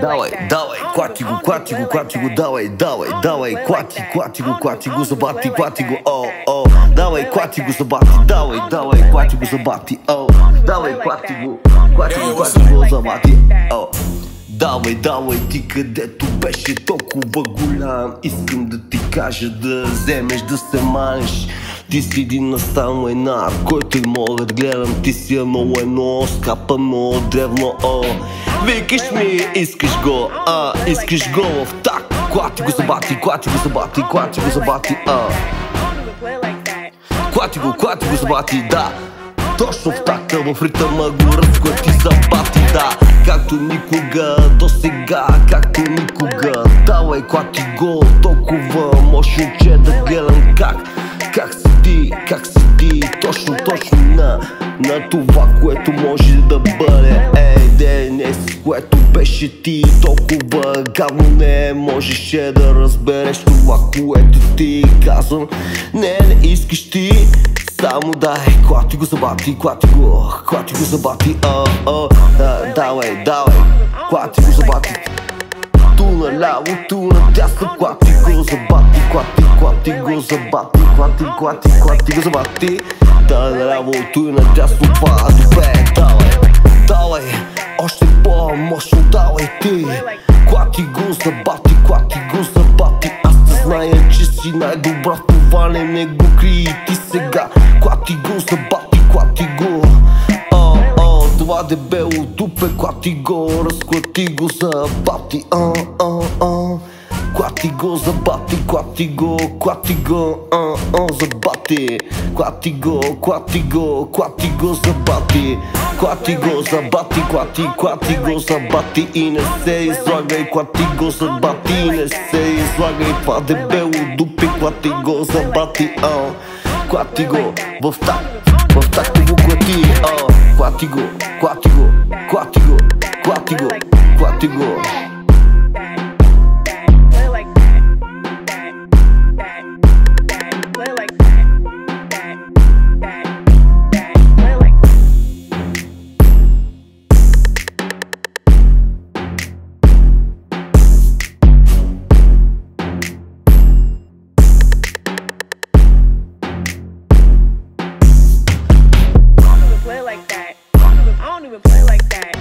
Давай, давай, клати го, клати го, клати го, давай, давай, давай, клати го, забати, клати го, о, давай, клати го, забати, давай, давай, клати го, забати, о, давай, клати го, забати, о. Давай, давай, ти където беше толкова голям, искам да ти кажа да вземеш да се манеш. Ти си един настал майнар, който мога да гледам, ти си едно скапано древно, викаш ми, искаш го в так. Клати го забати, клати го забати, клати го забати, клати го забати, да. Точно в такта, в ритъма го разклати забати, да. Както никога до сега, както никога. Давай, клати го толкова мощно, че да гледам как седи, точно на това, което може да бъде. Днес, което беше ти толкова гадно, не можеше да разбереш това, което ти казвам. Не искаш ти, само дай, клати го забати, клати го забати, давай, клати го забати. Ту наляво, ту надясно, клати го забати, клати го забати, клати го забати. Да, наляво, ту надясно, това добре, давай, още по-мощно, давай ти. Клати го забати, аз те зная, че си най-добра в това, не го крий ти сега. Клати го забати, това дебело дупе, клати го, разклати го забати, клати го забати, клати го забати, клати го забати, клати го забати и не се излагай, клати го забати и не се излагай, това дебело дупе, клати го забати, клати го в такта го клати, клати го. I don't even play like that.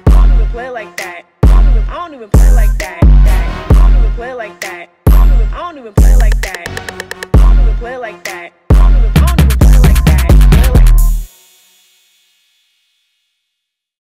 I don't even play like that. I don't even play like that. I don't even play like that. I don't even play like that. I don't even play like that.